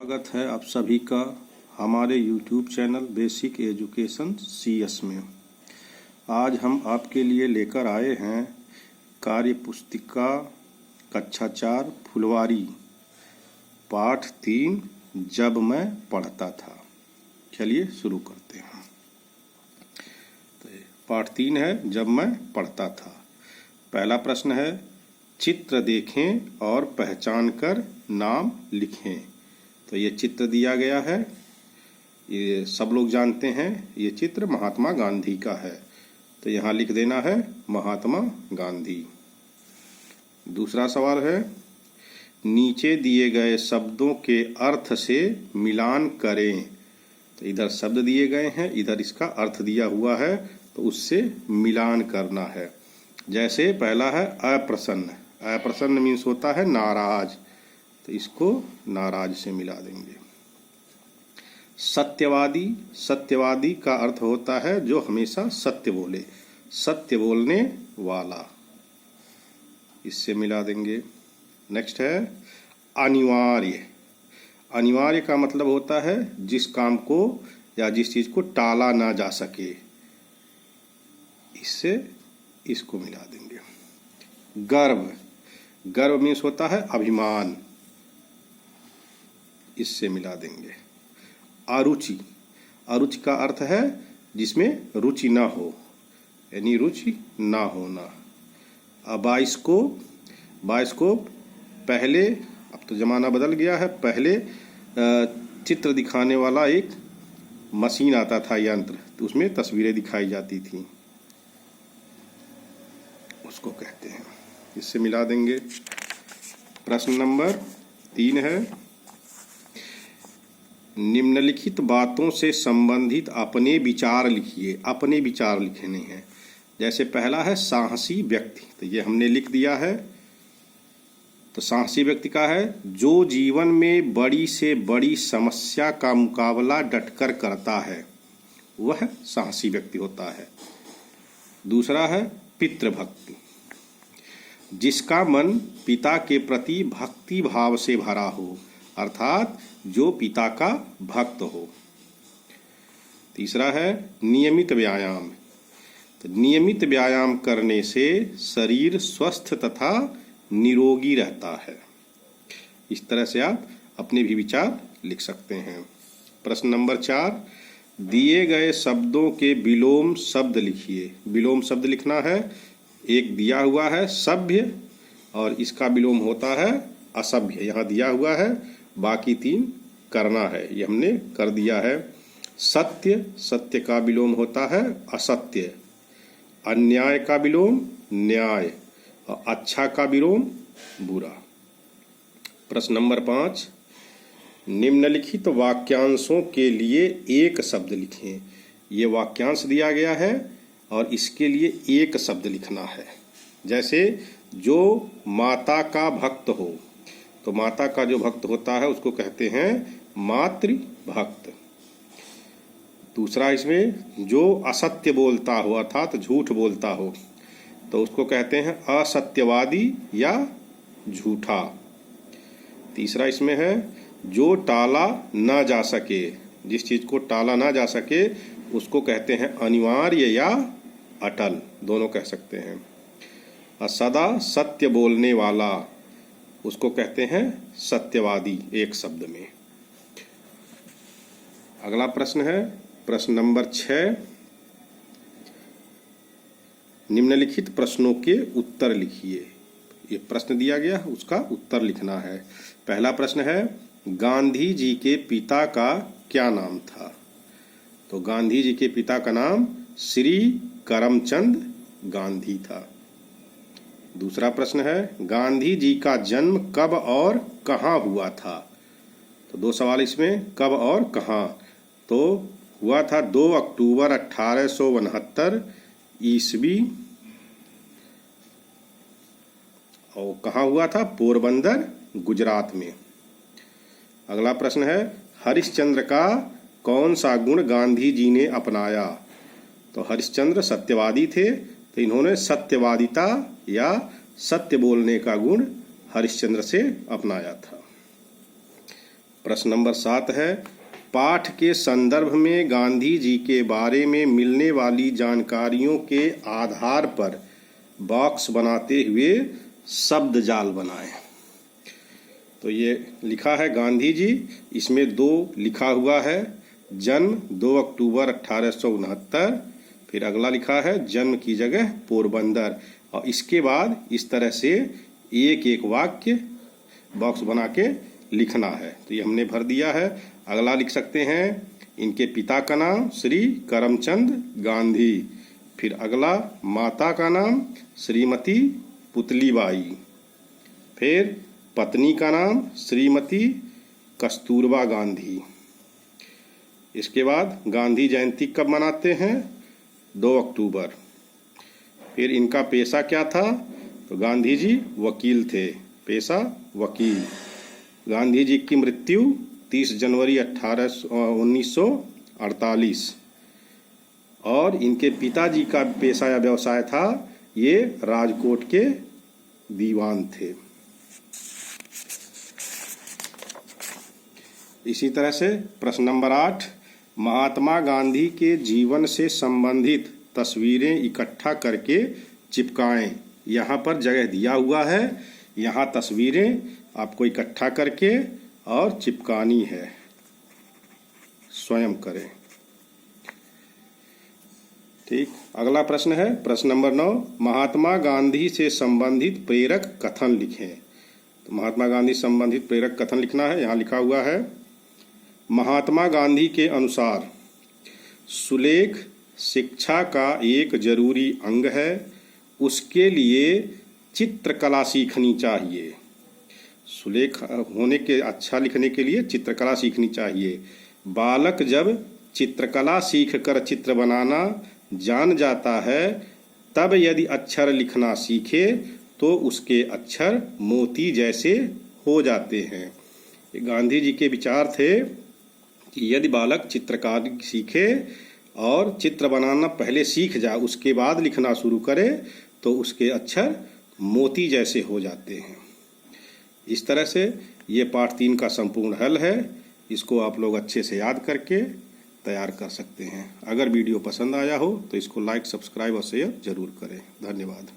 स्वागत है आप सभी का हमारे YouTube channel basic education CS में। आज हम आपके लिए लेकर आए हैं कार्य पुस्तिका कक्षा 4 फुलवारी पाठ 3 जब मैं पढ़ता था। चलिए शुरू करते हैं। तो पाठ 3 है जब मैं पढ़ता था। पहला प्रश्न है चित्र देखें और पहचान कर नाम लिखें। तो ये चित्र दिया गया है, ये सब लोग जानते हैं, ये चित्र महात्मा गांधी का है। तो यहाँ लिख देना है महात्मा गांधी। दूसरा सवाल है नीचे दिए गए शब्दों के अर्थ से मिलान करें। तो इधर शब्द दिए गए हैं, इधर इसका अर्थ दिया हुआ है, तो उससे मिलान करना है। जैसे पहला है अप्रसन्न। अप्रसन्न मीन्स होता है नाराज, तो इसको नाराज से मिला देंगे। सत्यवादी। सत्यवादी का अर्थ होता है जो हमेशा सत्य बोले, सत्य बोलने वाला, इससे मिला देंगे। नेक्स्ट है अनिवार्य। अनिवार्य का मतलब होता है जिस काम को या जिस चीज को टाला ना जा सके, इससे इसको मिला देंगे। गर्व। गर्व मीन्स होता है अभिमान, इससे मिला देंगे। अरुचि। अरुचि का अर्थ है जिसमें रुचि ना हो, यानी रुचि ना होना। बाइस्कोप। बाइस्कोप पहले, अब तो ज़माना बदल गया है, पहले चित्र दिखाने वाला एक मशीन आता था, यंत्र, तो उसमें तस्वीरें दिखाई जाती थी, उसको कहते हैं, इससे मिला देंगे। प्रश्न नंबर 3 है निम्नलिखित बातों से संबंधित अपने विचार लिखिए। अपने विचार लिखने हैं। जैसे पहला है साहसी व्यक्ति, तो ये हमने लिख दिया है। तो साहसी व्यक्ति का है जो जीवन में बड़ी से बड़ी समस्या का मुकाबला डटकर करता है, वह साहसी व्यक्ति होता है। दूसरा है पितृभक्ति, जिसका मन पिता के प्रति भक्ति भाव से भरा हो, अर्थात जो पिता का भक्त हो। तीसरा है नियमित व्यायाम। तो नियमित व्यायाम करने से शरीर स्वस्थ तथा निरोगी रहता है। इस तरह से आप अपने भी विचार लिख सकते हैं। प्रश्न नंबर 4 दिए गए शब्दों के विलोम शब्द लिखिए। विलोम शब्द लिखना है। एक दिया हुआ है सभ्य और इसका विलोम होता है असभ्य, यहाँ दिया हुआ है। बाकी 3 करना है, ये हमने कर दिया है। सत्य। सत्य का विलोम होता है असत्य। अन्याय का विलोम न्याय और अच्छा का विलोम बुरा। प्रश्न नंबर 5 निम्नलिखित वाक्यांशों के लिए एक शब्द लिखें। ये वाक्यांश दिया गया है और इसके लिए एक शब्द लिखना है। जैसे जो माता का भक्त हो, तो माता का जो भक्त होता है उसको कहते हैं मातृ भक्त। दूसरा इसमें जो असत्य बोलता हो, अर्थात झूठ बोलता हो, तो उसको कहते हैं असत्यवादी या झूठा। तीसरा इसमें है जो टाला ना जा सके, जिस चीज को टाला ना जा सके उसको कहते हैं अनिवार्य या अटल, दोनों कह सकते हैं। सदा सत्य बोलने वाला, उसको कहते हैं सत्यवादी, एक शब्द में। अगला प्रश्न है प्रश्न नंबर 6 निम्नलिखित प्रश्नों के उत्तर लिखिए। ये प्रश्न दिया गया, उसका उत्तर लिखना है। पहला प्रश्न है गांधी जी के पिता का क्या नाम था। तो गांधी जी के पिता का नाम श्री करमचंद गांधी था। दूसरा प्रश्न है गांधी जी का जन्म कब और कहाँ हुआ था। तो 2 सवाल इसमें, कब और कहाँ। तो हुआ था 2 अक्टूबर 1869 ईस्वी, और कहाँ हुआ था, पोरबंदर गुजरात में। अगला प्रश्न है हरिश्चंद्र का कौन सा गुण गांधी जी ने अपनाया। तो हरिश्चंद्र सत्यवादी थे, तो इन्होंने सत्यवादिता या सत्य बोलने का गुण हरिश्चंद्र से अपनाया था। प्रश्न नंबर 7 है, पाठ के संदर्भ में गांधी जी के बारे में मिलने वाली जानकारियों के आधार पर बॉक्स बनाते हुए शब्द जाल बनाएं। तो ये लिखा है गांधी जी, इसमें 2 लिखा हुआ है, जन्म 2 अक्टूबर 1869, फिर अगला लिखा है जन्म की जगह पोरबंदर, और इसके बाद इस तरह से एक एक वाक्य बॉक्स बना के लिखना है। तो ये हमने भर दिया है। अगला लिख सकते हैं इनके पिता का नाम श्री करमचंद गांधी, फिर अगला माता का नाम श्रीमती पुतलीबाई, फिर पत्नी का नाम श्रीमती कस्तूरबा गांधी। इसके बाद गांधी जयंती कब मनाते हैं? 2 अक्टूबर। फिर इनका पेशा क्या था? तो गांधी जी वकील थे, पेशा वकील। गांधी जी की मृत्यु 30 जनवरी 1948, और इनके पिताजी का पेशा या व्यवसाय था, ये राजकोट के दीवान थे। इसी तरह से प्रश्न नंबर 8, महात्मा गांधी के जीवन से संबंधित तस्वीरें इकट्ठा करके चिपकाएं। यहाँ पर जगह दिया हुआ है, यहाँ तस्वीरें आपको इकट्ठा करके और चिपकानी है, स्वयं करें। ठीक। अगला प्रश्न है प्रश्न नंबर 9, महात्मा गांधी से संबंधित प्रेरक कथन लिखें। तो महात्मा गांधी से संबंधित प्रेरक कथन लिखना है। यहाँ लिखा हुआ है, महात्मा गांधी के अनुसार सुलेख शिक्षा का एक जरूरी अंग है, उसके लिए चित्रकला सीखनी चाहिए। सुलेख होने के, अच्छा लिखने के लिए चित्रकला सीखनी चाहिए। बालक जब चित्रकला सीखकर चित्र बनाना जान जाता है, तब यदि अक्षर लिखना सीखे तो उसके अक्षर मोती जैसे हो जाते हैं। ये गांधी जी के विचार थे कि यदि बालक चित्रकारी सीखे और चित्र बनाना पहले सीख जाए, उसके बाद लिखना शुरू करे, तो उसके अक्षर मोती जैसे हो जाते हैं। इस तरह से ये पाठ 3 का संपूर्ण हल है। इसको आप लोग अच्छे से याद करके तैयार कर सकते हैं। अगर वीडियो पसंद आया हो तो इसको लाइक, सब्सक्राइब और शेयर जरूर करें। धन्यवाद।